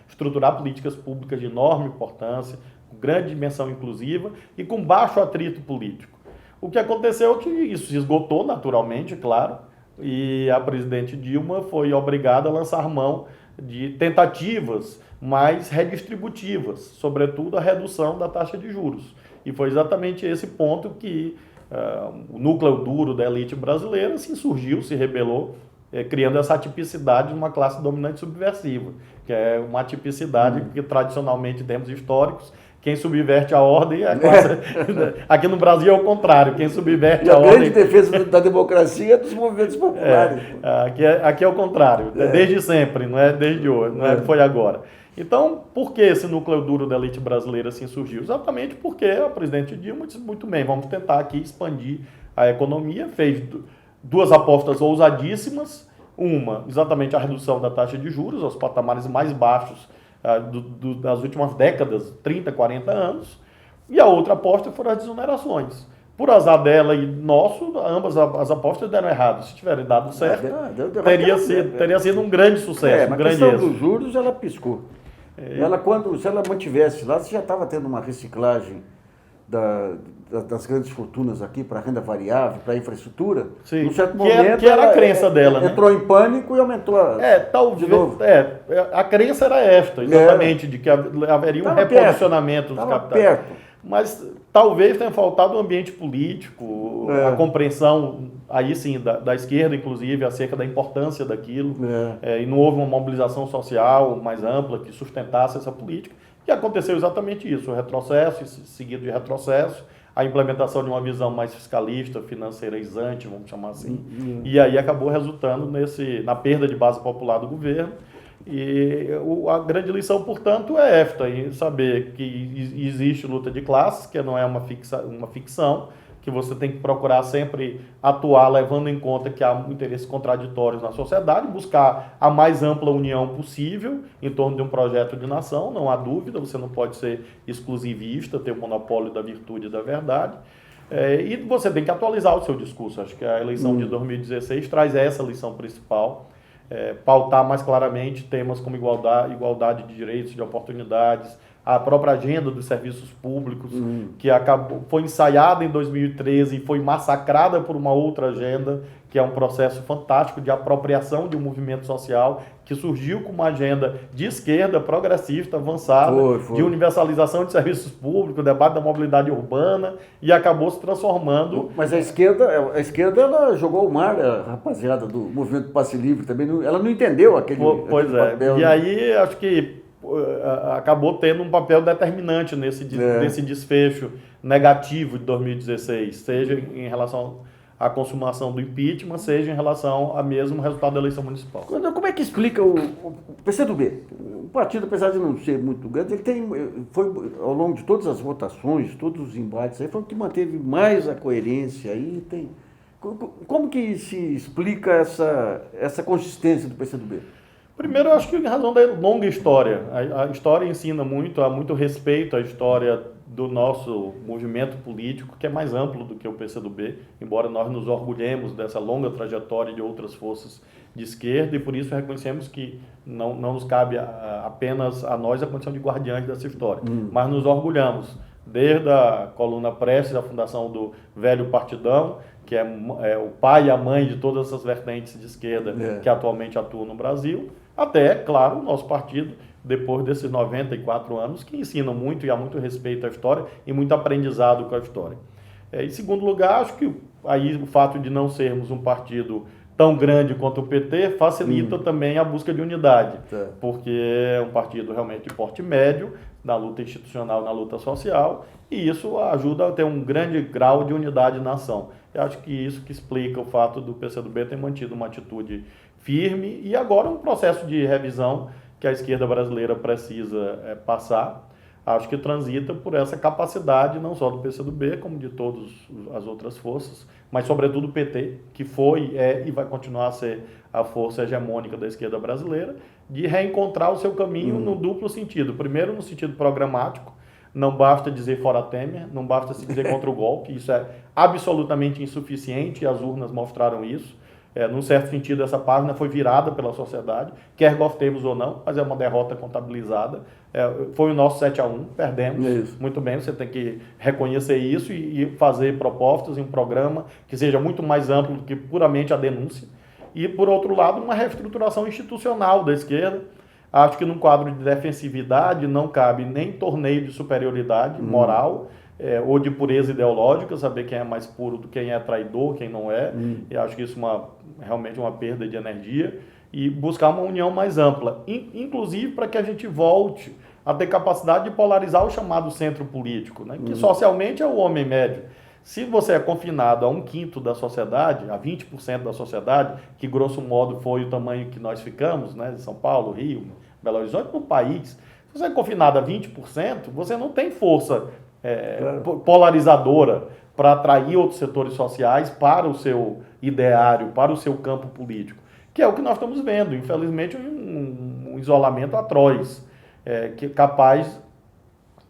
estruturar políticas públicas de enorme importância, com grande dimensão inclusiva e com baixo atrito político. O que aconteceu é que isso se esgotou naturalmente, claro, e a presidente Dilma foi obrigada a lançar mão de tentativas mais redistributivas, sobretudo a redução da taxa de juros. E foi exatamente esse ponto que o núcleo duro da elite brasileira se insurgiu, se rebelou, criando essa atipicidade de uma classe dominante subversiva, que é uma atipicidade que tradicionalmente temos históricos. Quem subverte a ordem é a classe... Aqui no Brasil é o contrário, quem subverte a ordem... A grande defesa da democracia é dos movimentos populares. Aqui é o contrário, desde sempre, não é desde hoje, não foi agora. Então, por que esse núcleo duro da elite brasileira se insurgiu? Exatamente porque a presidente Dilma disse, muito bem, vamos tentar aqui expandir a economia, fez duas apostas ousadíssimas, uma, exatamente a redução da taxa de juros aos patamares mais baixos das últimas décadas, 30, 40 anos, e a outra aposta foram as desonerações. Por azar dela e nosso, ambas as apostas deram errado. Se tivessem dado certo, teria sido um grande sucesso, um grande êxito. A questão dos juros, ela piscou. Se ela mantivesse lá, você já estava tendo uma reciclagem das grandes fortunas aqui para renda variável, para infraestrutura. Sim, num certo momento, que era a crença dela, né? Entrou em pânico e aumentou de novo. A crença era esta, exatamente, de que haveria um reposicionamento dos capitais. Mas talvez tenha faltado um ambiente político, a compreensão, aí sim, da esquerda, inclusive, acerca da importância daquilo. E não houve uma mobilização social mais ampla que sustentasse essa política. E aconteceu exatamente isso, o retrocesso, seguido de retrocesso, a implementação de uma visão mais fiscalista, financeirizante, vamos chamar assim. E aí acabou resultando na perda de base popular do governo. E a grande lição, portanto, é esta, em saber que existe luta de classes, que não é uma ficção, que você tem que procurar sempre atuar levando em conta que há interesses contraditórios na sociedade, buscar a mais ampla união possível em torno de um projeto de nação, não há dúvida, você não pode ser exclusivista, ter o monopólio da virtude e da verdade. E você tem que atualizar o seu discurso. Acho que a eleição de 2016 traz essa lição principal. Pautar mais claramente temas como igualdade de direitos, de oportunidades, a própria agenda dos serviços públicos, que foi ensaiada em 2013 e foi massacrada por uma outra agenda, que é um processo fantástico de apropriação de um movimento social que surgiu com uma agenda de esquerda, progressista, avançada, de universalização de serviços públicos, debate da mobilidade urbana, e acabou se transformando... Mas a esquerda ela jogou o mar, a rapaziada do movimento Passe Livre também, ela não entendeu aquele papel. E aí, acho que acabou tendo um papel determinante nesse desfecho negativo de 2016, seja em relação à consumação do impeachment, seja em relação ao mesmo resultado da eleição municipal. Como é que explica o PCdoB? O partido, apesar de não ser muito grande, foi ao longo de todas as votações, todos os embates, foi o que manteve mais a coerência. Como que se explica essa consistência do PCdoB? Primeiro, eu acho que em razão da longa história. A história ensina muito, há muito respeito à história do nosso movimento político, que é mais amplo do que o PCdoB, embora nós nos orgulhemos dessa longa trajetória de outras forças de esquerda, e por isso reconhecemos que não nos cabe apenas a nós a condição de guardiães dessa história, mas nos orgulhamos, desde a coluna Prestes, a fundação do Velho Partidão, que é o pai e a mãe de todas essas vertentes de esquerda que atualmente atuam no Brasil, até, claro, o nosso partido, depois desses 94 anos, que ensinam muito e há muito respeito à história e muito aprendizado com a história. Em segundo lugar, acho que aí o fato de não sermos um partido tão grande quanto o PT facilita também a busca de unidade, porque é um partido realmente de porte médio, na luta institucional, na luta social, e isso ajuda a ter um grande grau de unidade na nação. Eu acho que isso que explica o fato do PCdoB ter mantido uma atitude firme e agora um processo de revisão que a esquerda brasileira precisa passar. Acho que transita por essa capacidade, não só do PCdoB, como de todas as outras forças, mas sobretudo o PT, que foi, e vai continuar a ser a força hegemônica da esquerda brasileira, de reencontrar o seu caminho no duplo sentido. Primeiro, no sentido programático, não basta dizer fora Temer, não basta se dizer contra o golpe, isso é absolutamente insuficiente e as urnas mostraram isso. Num certo sentido, essa página foi virada pela sociedade, quer gostemos ou não, mas é uma derrota contabilizada. Foi o nosso 7-1, perdemos. Muito bem, você tem que reconhecer isso e fazer propostas em um programa que seja muito mais amplo do que puramente a denúncia. E, por outro lado, uma reestruturação institucional da esquerda. Acho que num quadro de defensividade não cabe nem torneio de superioridade moral, ou de pureza ideológica, saber quem é mais puro do que quem é traidor, quem não é. E acho que isso é realmente uma perda de energia. E buscar uma união mais ampla, inclusive para que a gente volte a ter capacidade de polarizar o chamado centro político, né? Que socialmente é o homem médio. Se você é confinado a 1/5 da sociedade, a 20% da sociedade, que grosso modo foi o tamanho que nós ficamos, né, São Paulo, Rio, Belo Horizonte, no país, se você é confinado a 20%, você não tem força polarizadora para atrair outros setores sociais para o seu ideário, para o seu campo político, que é o que nós estamos vendo, infelizmente, um isolamento atroz, que é capaz,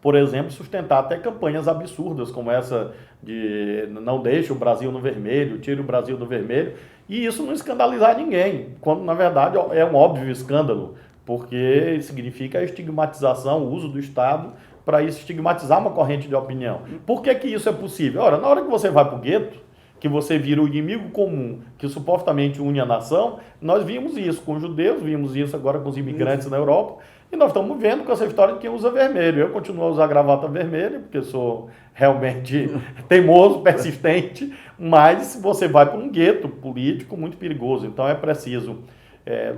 por exemplo, sustentar até campanhas absurdas como essa de não deixe o Brasil no vermelho, tire o Brasil do vermelho, e isso não escandalizar ninguém, quando na verdade é um óbvio escândalo, porque significa a estigmatização, o uso do Estado para isso estigmatizar uma corrente de opinião. Por que que isso é possível? Ora, na hora que você vai para o gueto, que você vira o inimigo comum, que supostamente une a nação, nós vimos isso com os judeus, vimos isso agora com os imigrantes na Europa, E nós estamos vendo com essa história de quem usa vermelho. Eu continuo a usar gravata vermelha, porque sou realmente teimoso, persistente, mas você vai para um gueto político muito perigoso. Então é preciso,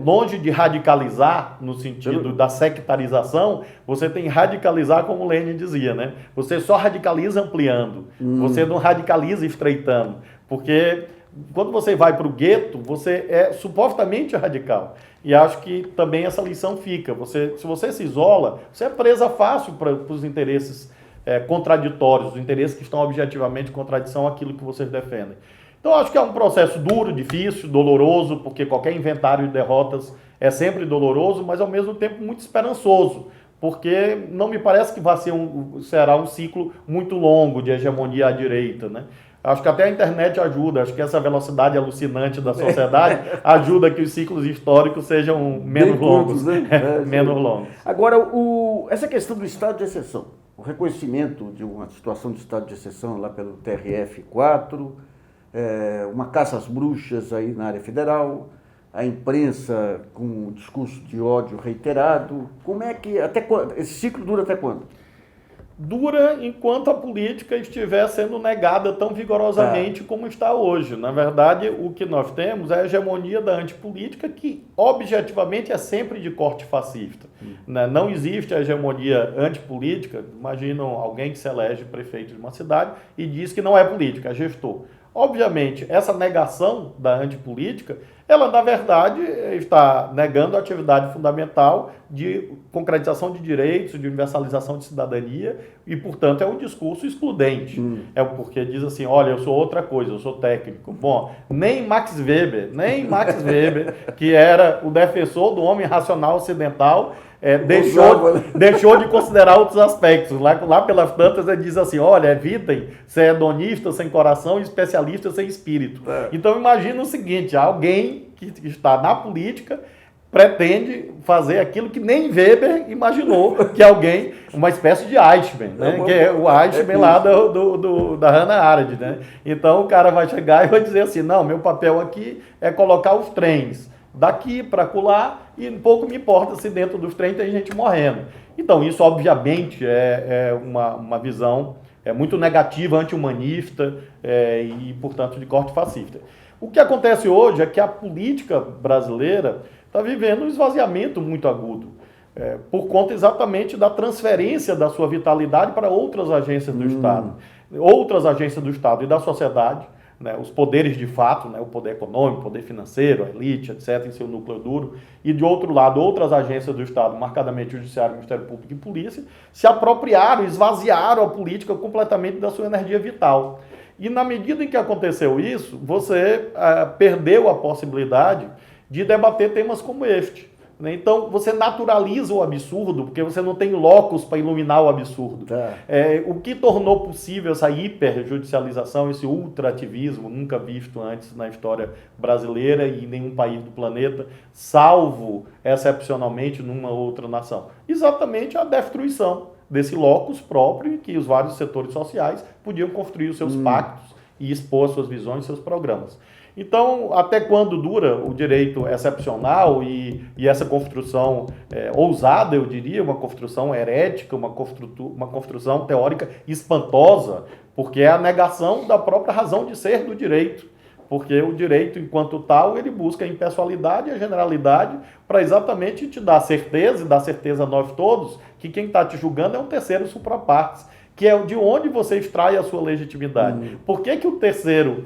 longe de radicalizar no sentido da sectarização, você tem que radicalizar como Lenin dizia, né? Você só radicaliza ampliando, você não radicaliza estreitando, porque quando você vai para o gueto, você é supostamente radical. E acho que também essa lição fica. Se você se isola, você é presa fácil para os interesses contraditórios, os interesses que estão objetivamente em contradição àquilo que vocês defendem. Então, acho que é um processo duro, difícil, doloroso, porque qualquer inventário de derrotas é sempre doloroso, mas ao mesmo tempo muito esperançoso, porque não me parece que será um ciclo muito longo de hegemonia à direita, né? Acho que até a internet ajuda, acho que essa velocidade alucinante da sociedade ajuda que os ciclos históricos sejam menos longos. Né? Menos longos. Agora, essa questão do estado de exceção, o reconhecimento de uma situação de estado de exceção lá pelo TRF-4, uma caça às bruxas aí na área federal, a imprensa com discurso de ódio reiterado, como é que, esse ciclo dura até quando? Dura enquanto a política estiver sendo negada tão vigorosamente como está hoje. Na verdade, o que nós temos é a hegemonia da antipolítica, que objetivamente é sempre de corte fascista. Não existe a hegemonia antipolítica. Imaginam alguém que se elege prefeito de uma cidade e diz que não é política, é gestor. Obviamente, essa negação da antipolítica, ela, na verdade, está negando a atividade fundamental de concretização de direitos, de universalização de cidadania e, portanto, é um discurso excludente. É porque diz assim, olha, eu sou outra coisa, eu sou técnico. Bom, nem Max Weber, que era o defensor do homem racional ocidental, deixou de considerar outros aspectos. Lá pelas tantas ele diz assim, olha, evitem ser hedonista sem coração e especialista sem espírito. Então imagina o seguinte, alguém que está na política pretende fazer aquilo que nem Weber imaginou, que alguém, uma espécie de Eichmann, né? Que é o Eichmann lá da Hannah Arendt, né? Então o cara vai chegar e vai dizer assim, não, meu papel aqui é colocar os trens daqui para acolá, e pouco me importa se dentro dos trens tem gente morrendo. Então, isso, obviamente, é uma visão muito negativa, anti-humanista e, portanto, de corte fascista. O que acontece hoje é que a política brasileira está vivendo um esvaziamento muito agudo, por conta exatamente da transferência da sua vitalidade para outras agências do Estado. Outras agências do Estado e da sociedade, né, os poderes de fato, né, o poder econômico, o poder financeiro, a elite, etc., em seu núcleo duro, e de outro lado, outras agências do Estado, marcadamente o Judiciário, o Ministério Público e Polícia, se apropriaram, esvaziaram a política completamente da sua energia vital. E na medida em que aconteceu isso, você perdeu a possibilidade de debater temas como este. Então, você naturaliza o absurdo, porque você não tem locus para iluminar o absurdo. O que tornou possível essa hiperjudicialização, esse ultraativismo, nunca visto antes na história brasileira e em nenhum país do planeta, salvo, excepcionalmente, numa outra nação? Exatamente a destruição desse locus próprio, em que os vários setores sociais podiam construir os seus pactos e expor suas visões, seus programas. Então, até quando dura o direito excepcional e essa construção ousada, eu diria, uma construção herética, uma construção teórica espantosa, porque é a negação da própria razão de ser do direito. Porque o direito, enquanto tal, ele busca a impessoalidade e a generalidade para exatamente te dar certeza, e dar certeza a nós todos, que quem está te julgando é um terceiro suprapartes, que é de onde você extrai a sua legitimidade. Por que o terceiro...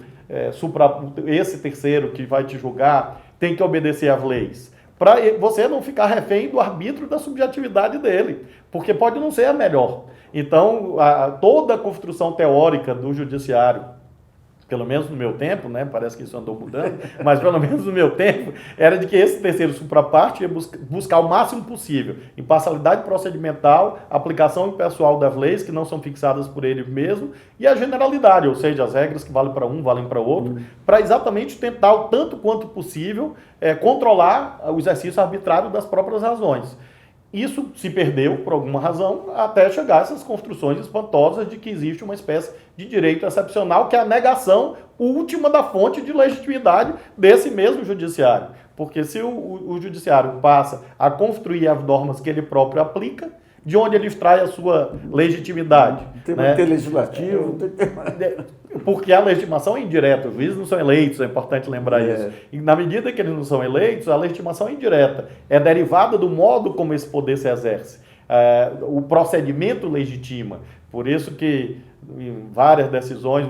esse terceiro que vai te julgar tem que obedecer às leis, para você não ficar refém do arbítrio da subjetividade dele, porque pode não ser a melhor. Então, toda a construção teórica do judiciário, pelo menos no meu tempo, né, parece que isso andou mudando, mas pelo menos no meu tempo, era de que esse terceiro supraparte ia buscar o máximo possível imparcialidade procedimental, aplicação impessoal das leis, que não são fixadas por ele mesmo, e a generalidade, ou seja, as regras que valem para um, valem para outro, para exatamente tentar, o tanto quanto possível, controlar o exercício arbitrário das próprias razões. Isso se perdeu, por alguma razão, até chegar a essas construções espantosas de que existe uma espécie de direito excepcional, que é a negação última da fonte de legitimidade desse mesmo judiciário. Porque se o judiciário passa a construir as normas que ele próprio aplica, de onde ele extrai a sua legitimidade? Tem né? ter legislativo. Porque a legitimação é indireta, os juízes não são eleitos, é importante lembrar isso. E na medida que eles não são eleitos, a legitimação é indireta. É derivada do modo como esse poder se exerce. O procedimento legitima. Por isso que em várias decisões,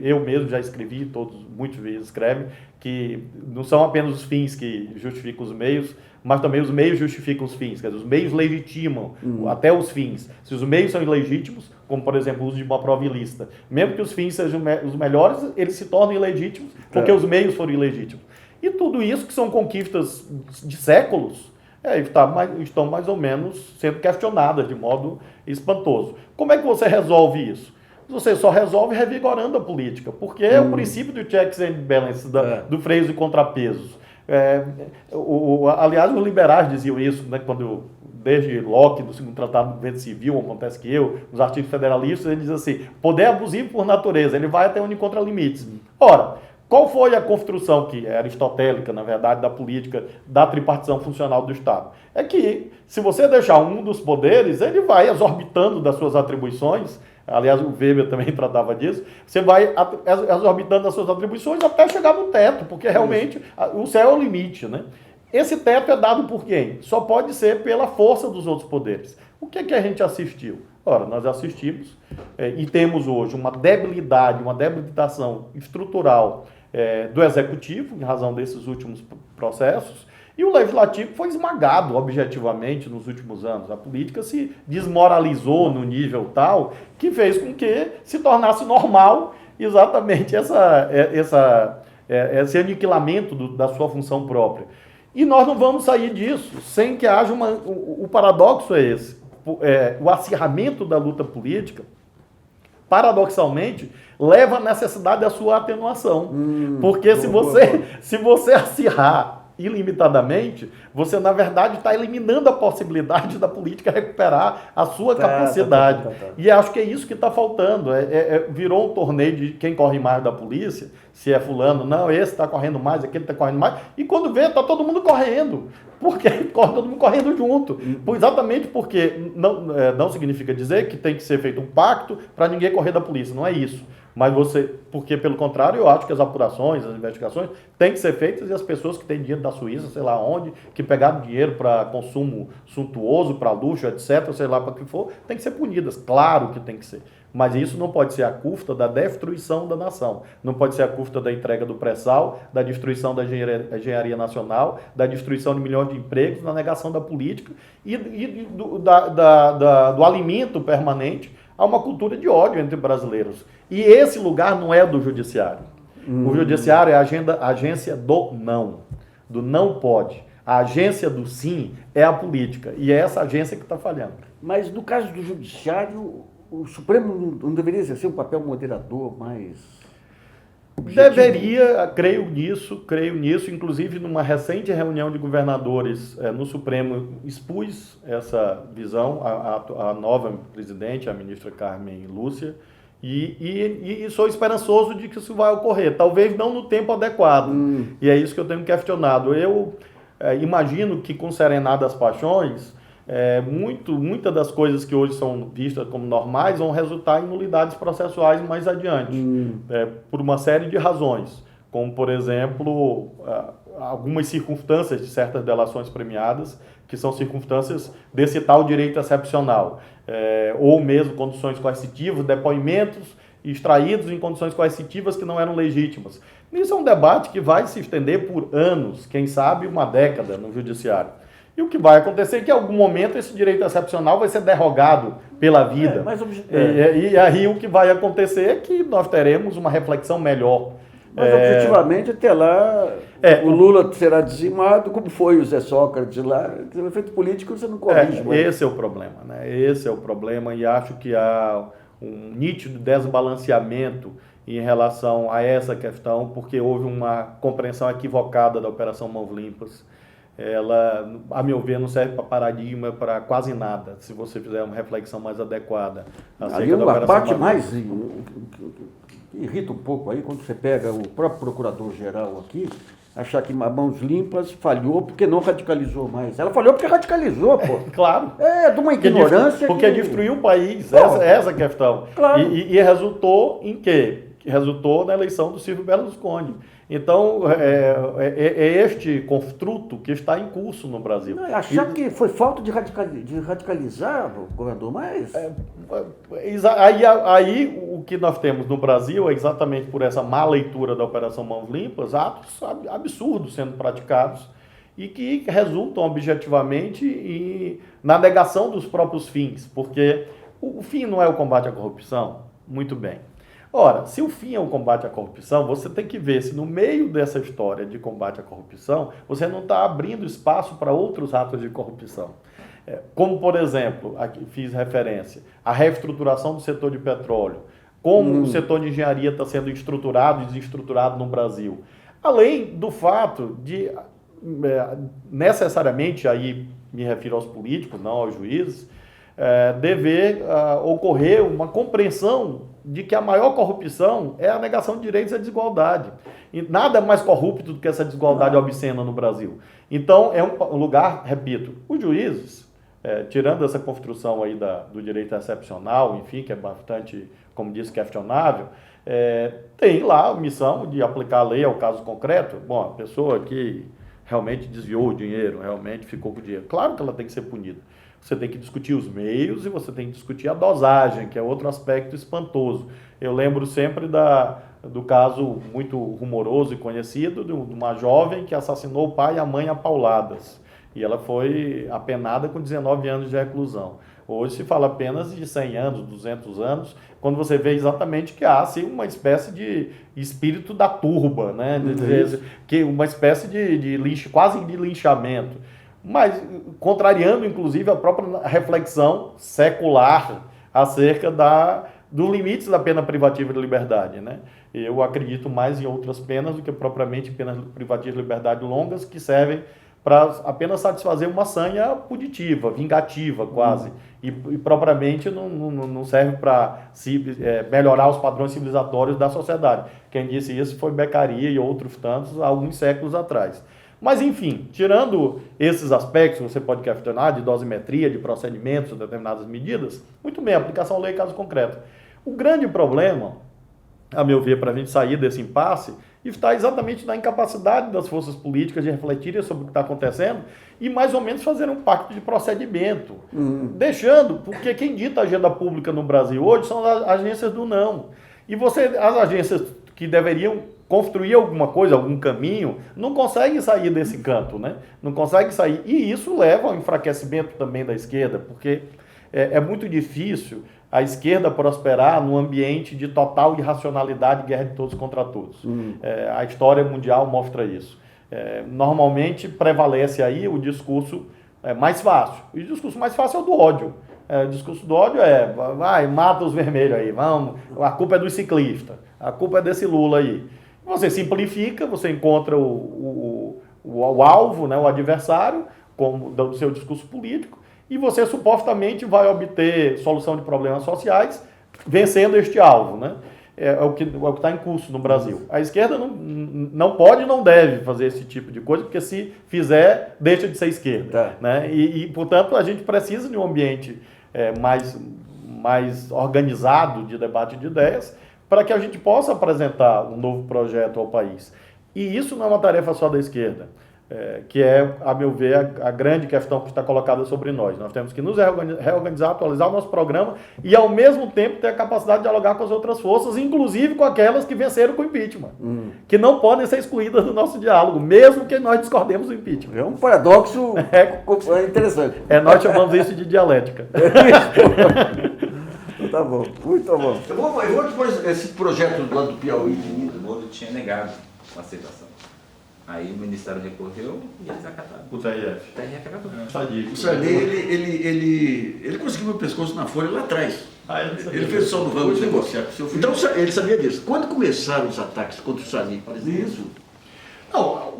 eu mesmo já escrevi, todos muitas vezes escrevem, que não são apenas os fins que justificam os meios, mas também os meios justificam os fins. Quer dizer, os meios legitimam até os fins. Se os meios são ilegítimos, como por exemplo o uso de uma prova ilícita, mesmo que os fins sejam os melhores, eles se tornam ilegítimos porque os meios foram ilegítimos. E tudo isso que são conquistas de séculos, estão mais ou menos sendo questionadas de modo espantoso. Como é que você resolve isso? Você só resolve revigorando a política, porque é o princípio do checks and balances, do freios e contrapesos. Aliás, os liberais diziam isso, né, desde Locke, do segundo tratado do governo civil, acontece que nos artigos federalistas, ele diz assim, poder abusivo por natureza, ele vai até onde encontra limites. Ora, qual foi a construção que é aristotélica, na verdade, da política da tripartição funcional do Estado? É que, se você deixar um dos poderes, ele vai exorbitando das suas atribuições, aliás, o Weber também tratava disso, você vai exorbitando das suas atribuições até chegar no teto, porque realmente o céu é o limite, né? Esse teto é dado por quem? Só pode ser pela força dos outros poderes. O que a gente assistiu? Ora, nós assistimos e temos hoje uma debilidade, uma debilitação estrutural do Executivo, em razão desses últimos processos, e o Legislativo foi esmagado objetivamente nos últimos anos. A política se desmoralizou no nível tal que fez com que se tornasse normal exatamente esse aniquilamento da sua função própria. E nós não vamos sair disso sem que haja o paradoxo é esse. O acirramento da luta política, paradoxalmente, leva à necessidade da sua atenuação. Porque se você acirrar ilimitadamente, você, na verdade, está eliminando a possibilidade da política recuperar a sua capacidade. E acho que é isso que está faltando. Virou um torneio de quem corre mais da polícia, se é fulano, não, esse está correndo mais, aquele está correndo mais, e quando vê, está todo mundo correndo. Porque todo mundo correndo junto. Exatamente porque não significa dizer que tem que ser feito um pacto para ninguém correr da polícia, não é isso. Mas porque pelo contrário, eu acho que as apurações, as investigações têm que ser feitas e as pessoas que têm dinheiro da Suíça, sei lá onde, que pegaram dinheiro para consumo suntuoso, para luxo, etc., sei lá para o que for, têm que ser punidas. Claro que tem que ser. Mas isso não pode ser a custa da destruição da nação. Não pode ser a custa da entrega do pré-sal, da destruição da engenharia nacional, da destruição de milhões de empregos, da negação da política e do alimento permanente a uma cultura de ódio entre brasileiros. E esse lugar não é do judiciário. O judiciário é a agência do não pode. A agência do sim é a política. E é essa agência que está falhando. Mas no caso do judiciário, o Supremo não deveria exercer um papel moderador mais objetivo? Deveria, creio nisso, inclusive numa recente reunião de governadores no Supremo, expus essa visão, a nova presidente, a ministra Carmen Lúcia, e sou esperançoso de que isso vai ocorrer, talvez não no tempo adequado, e é isso que eu tenho questionado. Eu imagino que com serenada das paixões, muitas das coisas que hoje são vistas como normais vão resultar em nulidades processuais mais adiante, por uma série de razões, como, por exemplo, algumas circunstâncias de certas delações premiadas, que são circunstâncias desse tal direito excepcional, ou mesmo condições coercitivas, depoimentos extraídos em condições coercitivas que não eram legítimas. Isso é um debate que vai se estender por anos, quem sabe uma década no judiciário. E o que vai acontecer é que em algum momento esse direito excepcional vai ser derrogado pela vida. E aí o que vai acontecer é que nós teremos uma reflexão melhor. Mas objetivamente até lá o Lula será dizimado, como foi o Zé Sócrates lá. O efeito político você não corrige. Esse é o problema, né? Esse é o problema, e acho que há um nítido desbalanceamento em relação a essa questão, porque houve uma compreensão equivocada da Operação Mãos Limpas. Ela, a meu ver, não serve para paradigma, para quase nada, se você fizer uma reflexão mais adequada. Ali a parte mais irrita um pouco aí, quando você pega o próprio procurador-geral aqui, achar que Mãos Limpas falhou porque não radicalizou mais. Ela falhou porque radicalizou, pô. Claro. É, de uma ignorância. Porque destruiu o país, Pô, essa é a questão. Claro. E resultou em quê? Resultou na eleição do Silvio Berlusconi. Então, é este construto que está em curso no Brasil. Não, achar que foi falta de radicalizar, governador, mas... Aí o que nós temos no Brasil é exatamente por essa má leitura da Operação Mãos Limpas, atos absurdos sendo praticados e que resultam objetivamente na negação dos próprios fins, porque o fim não é o combate à corrupção? Muito bem. Ora, se o fim é o combate à corrupção, você tem que ver se no meio dessa história de combate à corrupção, você não está abrindo espaço para outros atos de corrupção. Como, por exemplo, aqui fiz referência, a reestruturação do setor de petróleo, como o setor de engenharia está sendo estruturado e desestruturado no Brasil. Além do fato de, necessariamente, aí me refiro aos políticos, não aos juízes, dever ocorrer uma compreensão de que a maior corrupção é a negação de direitos e a desigualdade. E nada é mais corrupto do que essa desigualdade obscena no Brasil. Então, é um lugar, repito, os juízes, tirando essa construção aí do direito excepcional, enfim, que é bastante, como disse, questionável, tem lá a missão de aplicar a lei ao caso concreto. Bom, a pessoa que realmente desviou o dinheiro, realmente ficou com o dinheiro, claro que ela tem que ser punida. Você tem que discutir os meios e você tem que discutir a dosagem, que é outro aspecto espantoso. Eu lembro sempre do caso muito rumoroso e conhecido de uma jovem que assassinou o pai e a mãe a pauladas. E ela foi apenada com 19 anos de reclusão. Hoje se fala apenas de 100 anos, 200 anos, quando você vê exatamente que há assim, uma espécie de espírito da turba, né? Que uma espécie de quase de linchamento. Mas contrariando, inclusive, a própria reflexão secular acerca dos limites da pena privativa de liberdade, né? Eu acredito mais em outras penas do que propriamente penas privativas de liberdade longas, que servem para apenas satisfazer uma sanha punitiva, vingativa quase, e propriamente não serve para melhorar os padrões civilizatórios da sociedade. Quem disse isso foi Beccaria e outros tantos há alguns séculos atrás. Mas, enfim, tirando esses aspectos, você pode questionar de dosimetria, de procedimentos, de determinadas medidas, muito bem, aplicação lei caso concreto. O grande problema, a meu ver, para a gente sair desse impasse, está exatamente na incapacidade das forças políticas de refletirem sobre o que está acontecendo e mais ou menos fazer um pacto de procedimento. Deixando, porque quem dita a agenda pública no Brasil hoje são as agências do não. E as agências que deveriam construir alguma coisa, algum caminho, não consegue sair desse canto, né? Não consegue sair. E isso leva ao enfraquecimento também da esquerda, porque é muito difícil a esquerda prosperar num ambiente de total irracionalidade e guerra de todos contra todos. A história mundial mostra isso. Normalmente prevalece aí o discurso mais fácil. E o discurso mais fácil é o do ódio. O discurso do ódio vai, mata os vermelhos aí, vamos, a culpa é dos ciclistas, a culpa é desse Lula aí. Você simplifica, você encontra o alvo, né, o adversário, do seu discurso político, e você supostamente vai obter solução de problemas sociais vencendo este alvo, né? É o que está em curso no Brasil. A esquerda não pode e não deve fazer esse tipo de coisa, porque se fizer, deixa de ser esquerda. Né? Portanto, a gente precisa de um ambiente mais organizado de debate de ideias, para que a gente possa apresentar um novo projeto ao país. E isso não é uma tarefa só da esquerda, que é, a meu ver, a grande questão que está colocada sobre nós. Nós temos que nos reorganizar, atualizar o nosso programa e, ao mesmo tempo, ter a capacidade de dialogar com as outras forças, inclusive com aquelas que venceram com o impeachment, que não podem ser excluídas do nosso diálogo, mesmo que nós discordemos do impeachment. É um paradoxo interessante. Nós chamamos isso de dialética. Tá bom, muito bom. Eu vou depois, esse projeto do lado do Piauí. O Moro tinha negado a aceitação. Aí o Ministério recorreu e eles acataram. O TRF. O TRF acatou. O Sarney, ele conseguiu meu pescoço na folha lá atrás. Ele fez só no vamos negociar com o seu filho. Então ele sabia disso. Quando começaram os ataques contra o Sarney, fazia isso? Não,